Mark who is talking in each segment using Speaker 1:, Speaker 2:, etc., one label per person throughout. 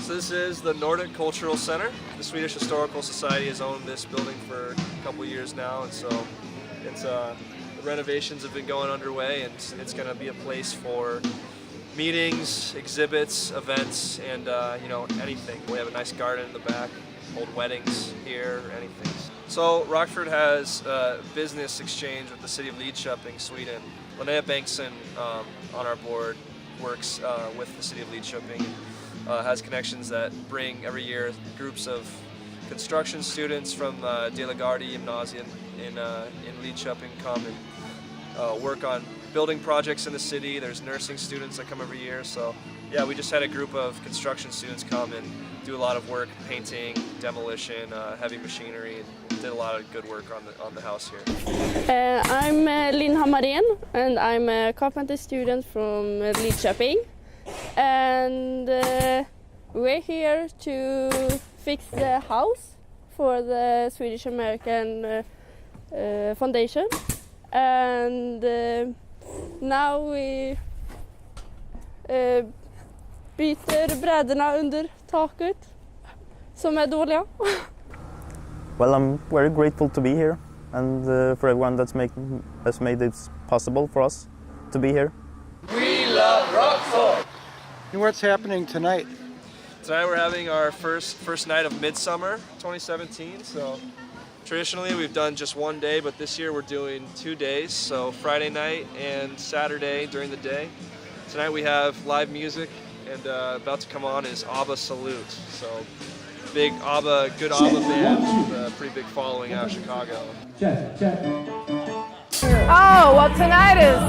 Speaker 1: So this is the Nordic Cultural Center. The Swedish Historical Society has owned this building for a couple years now, and so it's the renovations have been going underway, and it's going to be a place for meetings, exhibits, events, and you know, anything. We have a nice garden in the back, hold weddings here, anything. So Rockford has a business exchange with the city of Lidköping, Sweden. Linnea Bengtsson on our board works with the city of Lidköping. Has connections that bring every year groups of construction students from Delagardi Gymnasium in Lidköping come and work on building projects in the city. There's nursing students that come every year. So yeah, we just had a group of construction students come and do a lot of work, painting, demolition, heavy machinery, and did a lot of good work on the house here.
Speaker 2: I'm Linn Hammarén, and I'm a carpenter student from Lidköping. And we're here to fix the house for the Swedish American Foundation, and now we byter brädorna under taket som är dåliga.
Speaker 3: Well, I'm very grateful to be here, and for everyone has made this possible for us to be here.
Speaker 1: We love Rockford!
Speaker 4: And what's happening tonight?
Speaker 1: Tonight we're having our first night of Midsommar 2017. So traditionally we've done just one day, but this year we're doing 2 days. So Friday night and Saturday during the day. Tonight we have live music, and about to come on is ABBA Salute. So big ABBA, good ABBA band with a pretty big following out of Chicago.
Speaker 5: Oh, well, tonight is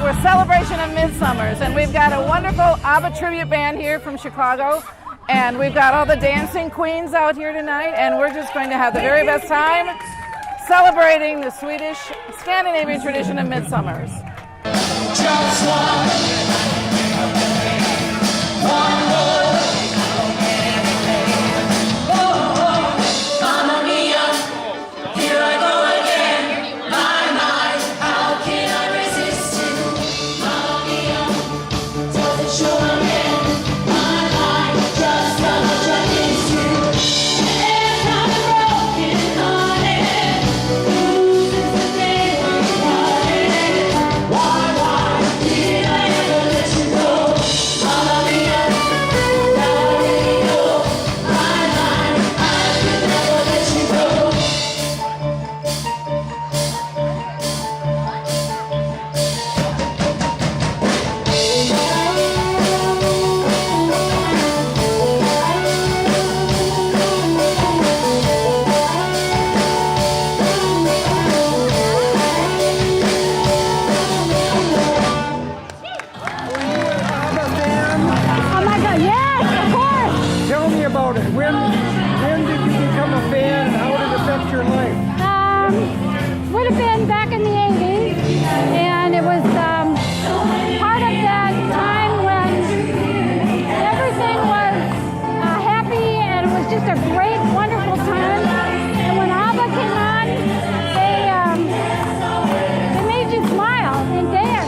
Speaker 5: we're celebration of Midsommars, and we've got a wonderful ABBA tribute band here from Chicago, and we've got all the dancing queens out here tonight, and we're just going to have the very best time celebrating the Swedish Scandinavian tradition of Midsommars.
Speaker 6: Just one more.
Speaker 4: When did you become a fan, and how did it affect your life?
Speaker 7: Would have been back in the 80s, and it was part of that time when everything was happy, and it was just a great, wonderful time. And when ABBA came on, they made you smile and dance.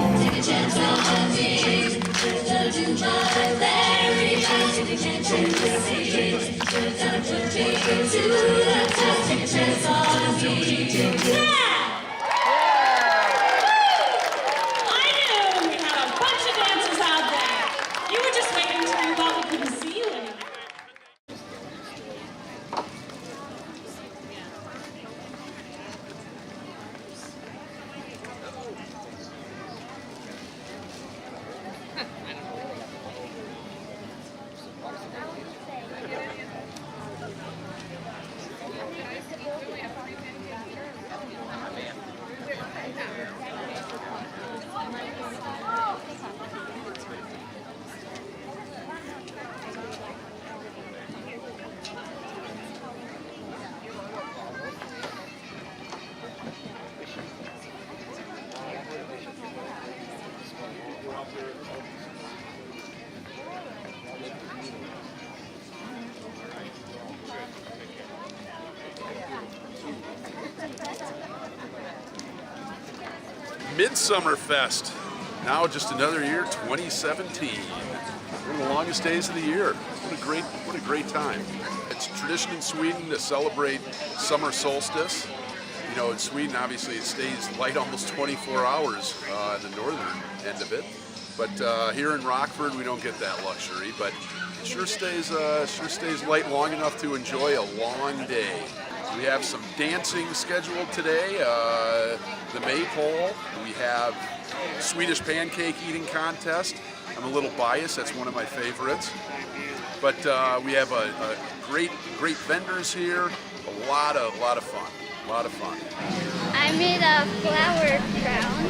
Speaker 8: Midsommar Fest, now just another year, 2017. One of the longest happiest days of the year. What a great time. It's tradition in Sweden to celebrate summer solstice. You know, in Sweden, obviously, it stays light almost 24 hours in the northern end of it. But here in Rockford, we don't get that luxury. But it sure stays light long enough to enjoy a long day. We have some dancing scheduled today. The maypole. We have Swedish pancake eating contest. I'm a little biased. That's one of my favorites. But we have a great vendors here. A lot of fun. A lot of fun.
Speaker 9: I made a flower crown.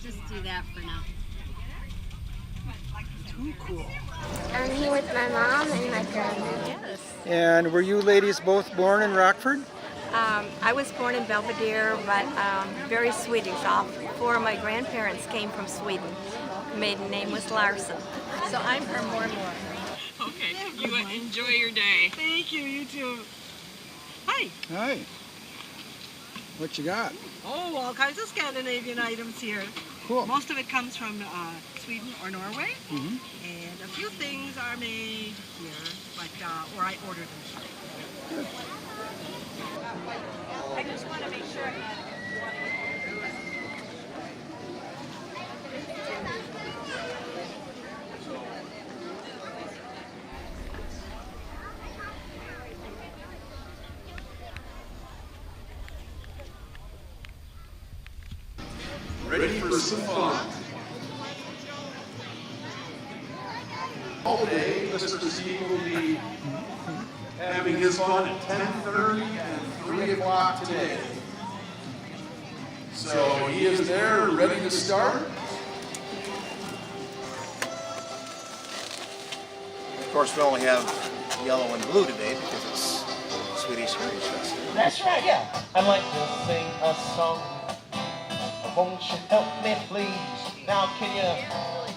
Speaker 10: Just do that for now.
Speaker 4: Too cool.
Speaker 9: I'm here with my mom and my brother.
Speaker 10: Yes.
Speaker 4: And were you ladies both born in Rockford?
Speaker 10: I was born in Belvedere, but very Swedish. All four of my grandparents came from Sweden. Maiden name was Larson. So I'm her Mormor.
Speaker 11: Okay, you enjoy your day. Thank you, you too. Hi.
Speaker 4: Hi. What you got?
Speaker 11: Oh, all kinds of Scandinavian items here.
Speaker 4: Cool.
Speaker 11: Most of it comes from Sweden or Norway,
Speaker 4: Mm-hmm.
Speaker 11: and a few things are made here, but or I ordered them.
Speaker 4: Good.
Speaker 10: I just want to make sure I had
Speaker 8: Ready for some fun? All day, Mr. Steve will be having his fun at 10:30 and 3 o'clock today. So he is there, ready to start.
Speaker 12: Of course, we only have yellow and blue today because it's Swedish Heritage Festival.
Speaker 13: That's right, yeah. I'd like to sing a song. Won't you help me, please? Now can you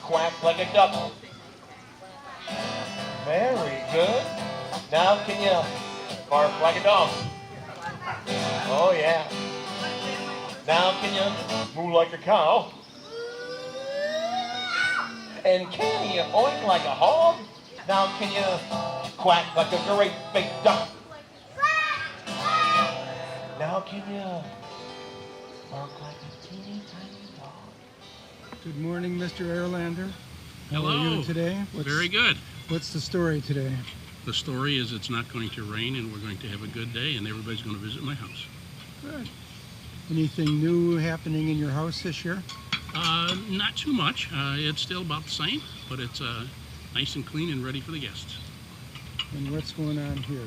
Speaker 13: quack like a duck? Very good. Now can you bark like a dog? Oh yeah. Now can you moo like a cow? And can you oink like a hog? Now can you quack like a great big duck? Now can you bark like a teeny tiny dog?
Speaker 4: Good morning, Mr. Erlander. How
Speaker 14: Hello.
Speaker 4: are you today?
Speaker 14: Very good.
Speaker 4: What's the story today?
Speaker 14: The story is it's not going to rain and we're going to have a good day and everybody's going to visit my house.
Speaker 4: Good. Anything new happening in your house this year?
Speaker 14: Not too much. It's still about the same, but it's nice and clean and ready for the guests.
Speaker 4: And what's going on here?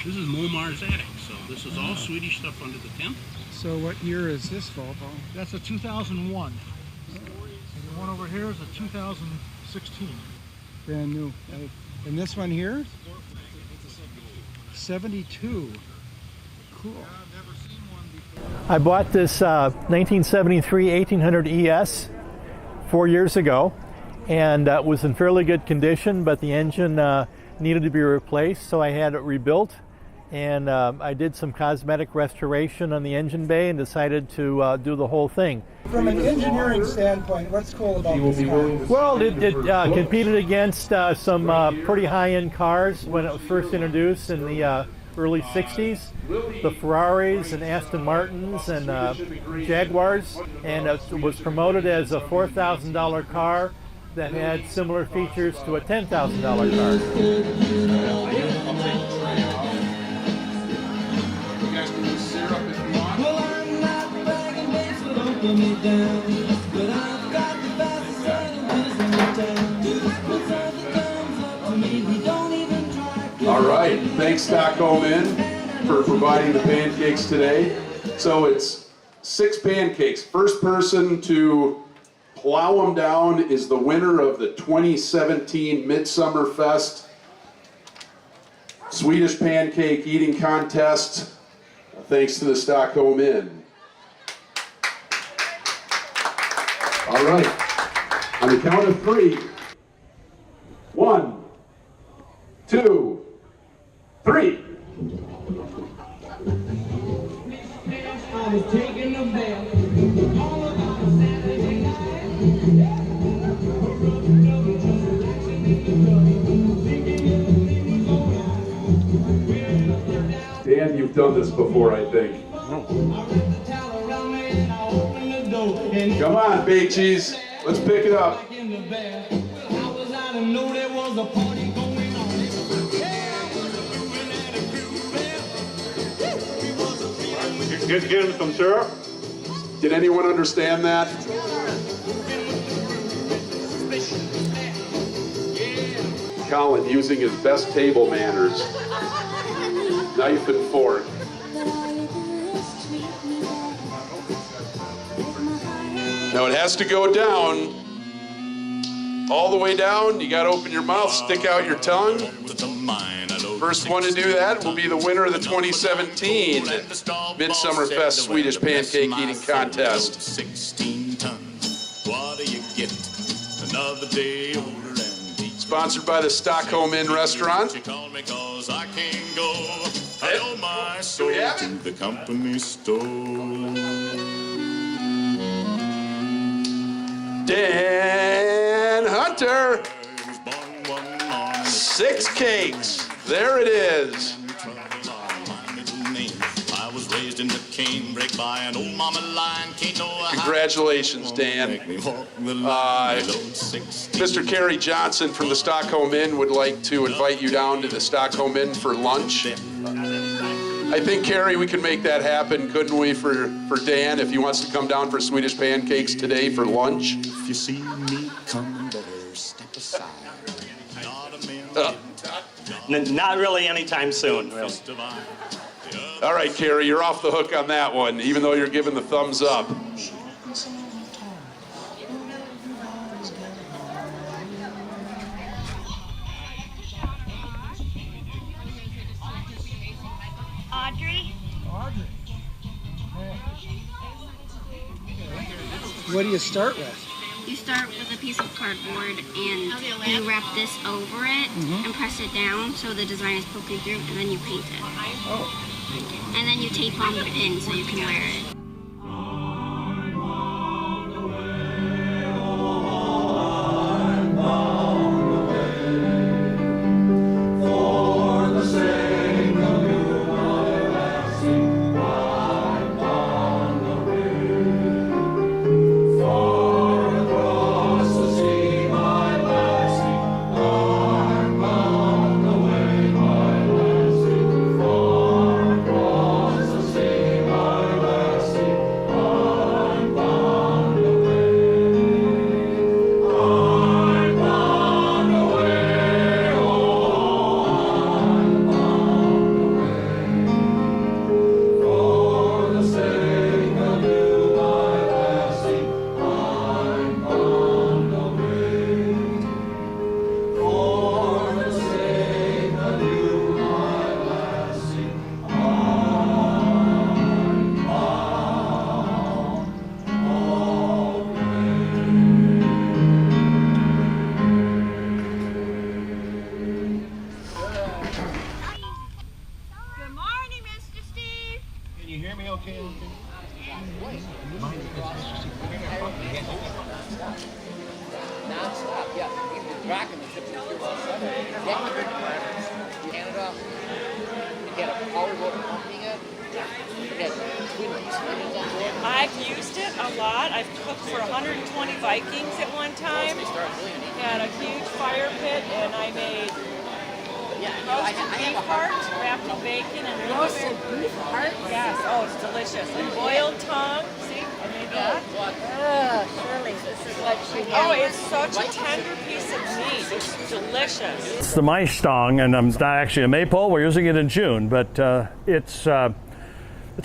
Speaker 14: This is Momar's attic, so this is all Swedish stuff under the tent.
Speaker 4: So what year is this, Volvo?
Speaker 15: That's a 2001. And the one over here is a 2016.
Speaker 4: Brand new. And this one here? 72. Cool.
Speaker 15: I bought this 1973 1800 ES 4 years ago, and it was in fairly good condition, but the engine needed to be replaced, so I had it rebuilt. And I did some cosmetic restoration on the engine bay and decided to do the whole thing.
Speaker 4: From an engineering standpoint, what's cool about this car?
Speaker 15: Well, it competed against some pretty high-end cars when it was first introduced in the early 60s. The Ferraris and Aston Martins and Jaguars. And it was promoted as a $4,000 car that had similar features to a $10,000 car.
Speaker 8: All right, thanks Stockholm Inn for providing the pancakes today. So it's 6 pancakes. First person to plow them down is the winner of the 2017 Midsommar Fest Swedish Pancake Eating Contest, thanks to the Stockholm Inn. All right, on the count of 3. 1, 2, 3.
Speaker 6: I was taking a bath all about Saturday night.
Speaker 8: done this before, I think. Come on, baked cheese. Let's pick it up.
Speaker 16: Get him some syrup.
Speaker 8: Did anyone understand that? Colin using his best table manners. Knife and fork. Now it has to go down. All the way down. You got to open your mouth, stick out your tongue. First one to do that will be the winner of the 2017 Midsommar Fest Swedish Pancake Eating Contest.
Speaker 6: 16 tons. What do you get? Another day older and deep.
Speaker 8: Sponsored by the Stockholm Inn Restaurant.
Speaker 6: You call me 'cause I can't go. I owe my soul to the company store.
Speaker 8: Dan Hunter. 6 cakes. There it is.
Speaker 6: I was raised in the canebrake by an old mama line. Can't know how.
Speaker 8: Congratulations, Dan. Mr. Kerry Johnson from the Stockholm Inn would like to invite you down to the Stockholm Inn for lunch. I think, Kerry, we can make that happen, couldn't we, for Dan, if he wants to come down for Swedish pancakes today for lunch?
Speaker 6: If you see me coming, better step aside.
Speaker 17: Not really anytime soon, really.
Speaker 8: All right, Kerry, you're off the hook on that one, even though you're giving the thumbs up.
Speaker 9: Audrey?
Speaker 4: What do you start with?
Speaker 9: You start with a piece of cardboard and you wrap this over it and press it down so the design is poking through, and then you paint it.
Speaker 4: Oh.
Speaker 9: And then you tape on the pin so you can wear it.
Speaker 11: I've used it a lot. I've cooked for 120 Vikings at one time. Had a huge fire pit, and I made roasted beef heart wrapped in bacon and roasted beef heart. Yes. Oh, it's delicious. And boiled tongue. See, I made that.
Speaker 10: Shirley, this is what she had.
Speaker 11: Oh, it's such a tender piece of meat. It's delicious.
Speaker 15: It's the Maistang, and it's not actually a maypole. We're using it in June, but it's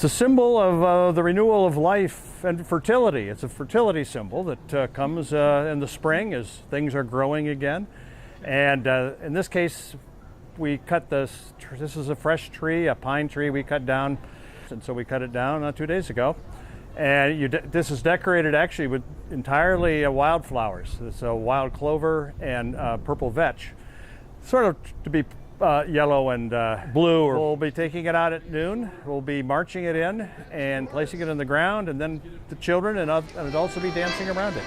Speaker 15: a symbol of the renewal of life and fertility. It's a fertility symbol that comes in the spring as things are growing again. And in this case, we cut this. This is a fresh tree, a pine tree we cut down, and so we cut it down 2 days ago. And this is decorated actually with entirely wildflowers. It's a wild clover and purple vetch, sort of to be yellow and blue. We'll be taking it out at noon. We'll be marching it in and placing it in the ground, and then the children and adults will be dancing around it.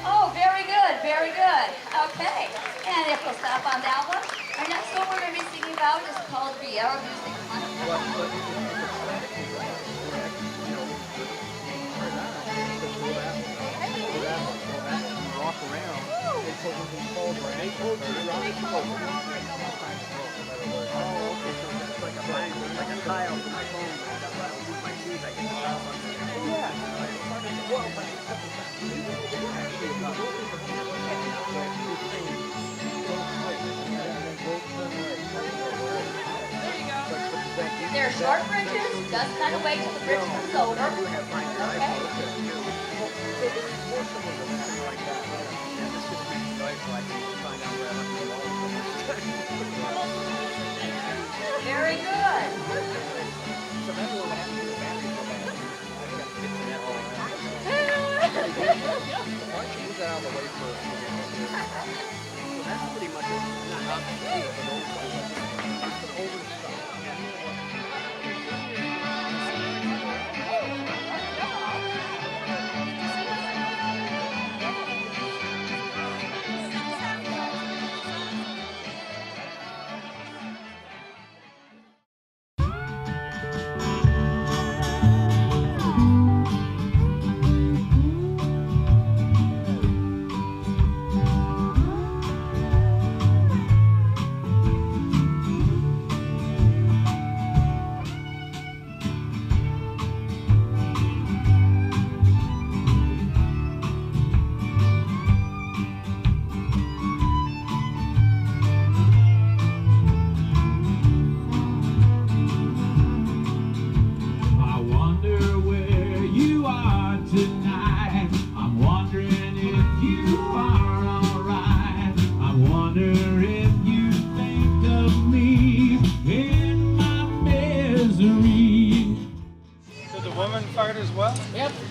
Speaker 18: Oh, very good, very good. Okay, and if we'll stop on that one. Our next one we're going to be singing about is called Vieira Music.
Speaker 19: Walk around. They told them to fold right. They told you to rock. Oh, okay. So it's like a blind, like a tile for my phone. That's why I don't use my shoes. I can tile on the
Speaker 18: They're short bridges, just kind of wait till the bridge comes over. Okay. Very good.
Speaker 19: That's pretty much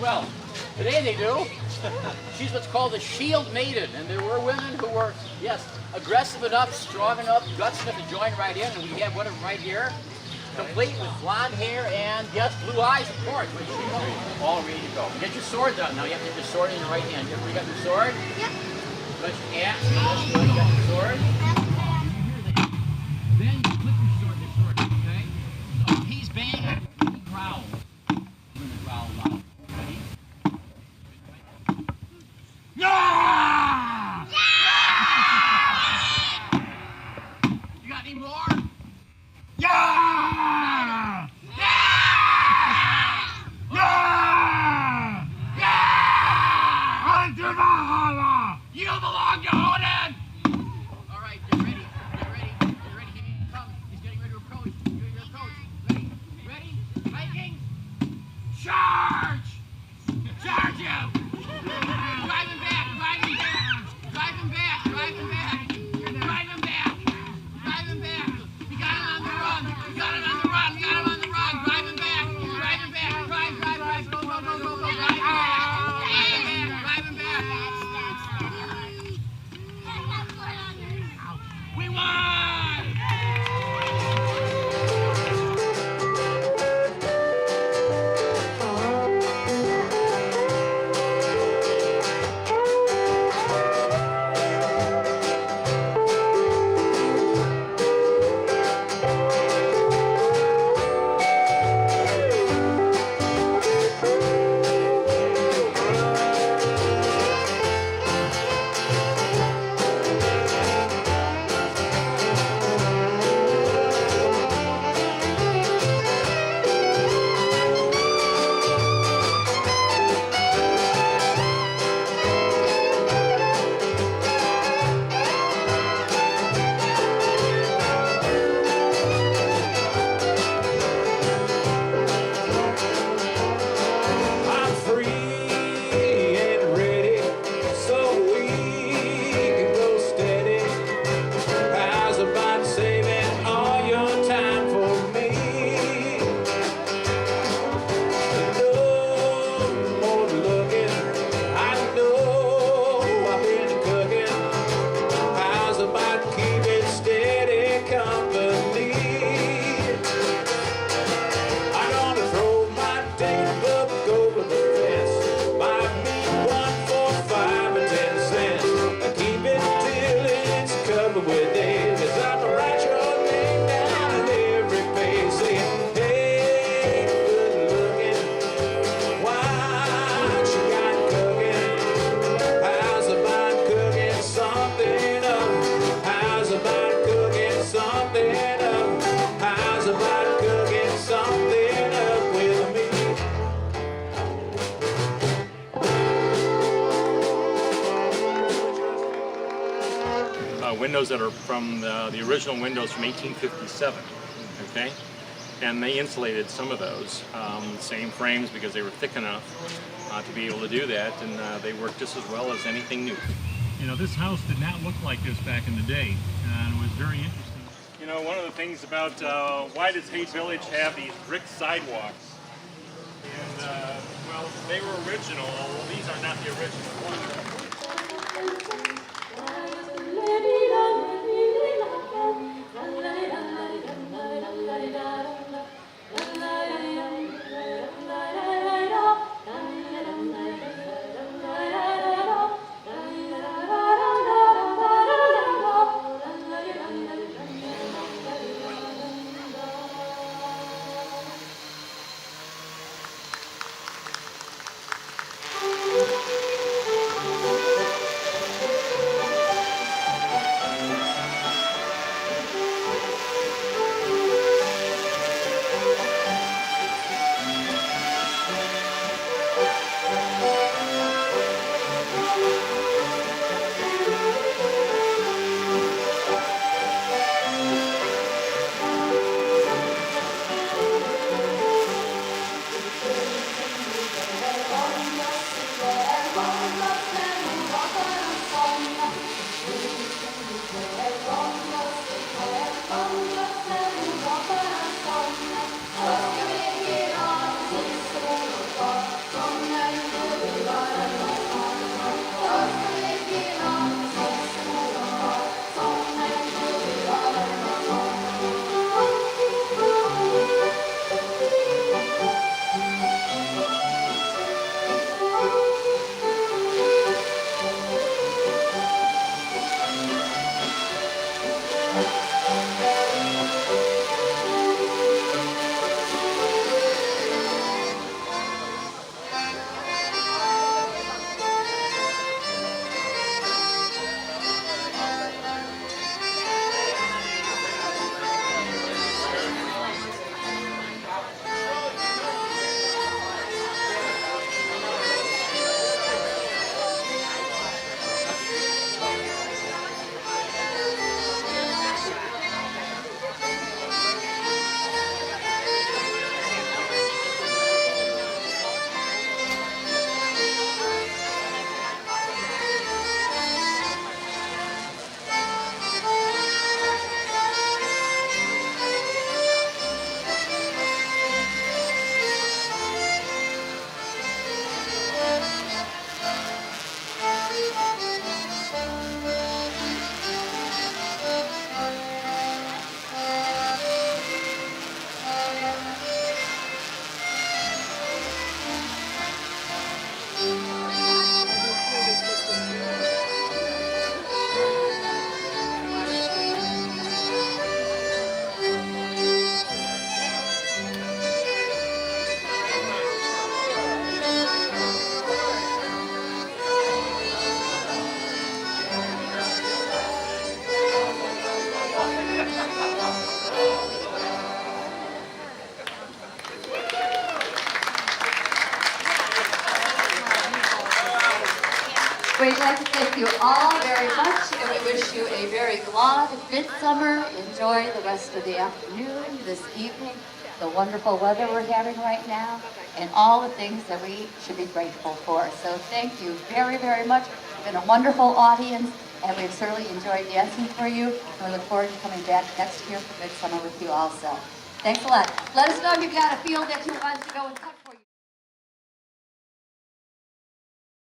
Speaker 20: Well, today they do. She's what's called a shield maiden, and there were women who were, yes, aggressive enough, strong enough, guts enough to join right in, and we have one of them right here, complete with blonde hair and, yes, blue eyes, of course, which you all ready to go. Get your sword done. Now you have to get your sword in your right hand. You got your sword? Yep. Good. Yeah, that's good. You got your sword. Then you flip your sword, okay? So he's banging, he growls. You're going to growl loud. Ready? Yeah! You got any more? Yeah! Yeah! Yeah! Yeah! You belong to Odin! All right, get ready. Get ready. Get ready. Come. He's getting ready to approach. You're your approach. Ready? Ready? Vikings! Charge! Charge him! Drive him back! Drive him back! Drive him back! Drive him back! Drive him back! Drive him back! You got him on the run! You got him on the run! You got him on the run! Drive him back! Drive him back! Drive! Go! Go! Go! Go! Go! Drive him back! Drive him back! We won!
Speaker 21: windows that are from the original windows from 1857, okay? And they insulated some of those, same frames because they were thick enough to be able to do that, and they worked just as well as anything new.
Speaker 22: You know, this house did not look like this back in the day, and it was very interesting.
Speaker 21: You know, one of the things about why does Hay Village have these brick sidewalks? And, well, they were original. Well, these are not the original ones.
Speaker 18: We'd like to thank you all very much, and we wish you a very glad midsummer. Enjoy the rest of the afternoon, this evening, the wonderful weather we're having right now, and all the things that we should be grateful for. So thank you very, very much. It's been a wonderful audience, and we've certainly enjoyed dancing for you, and we look forward to coming back next year for Midsummer with you also. Thanks a lot. Let us know if you've got a field that you want us to go and cut for you.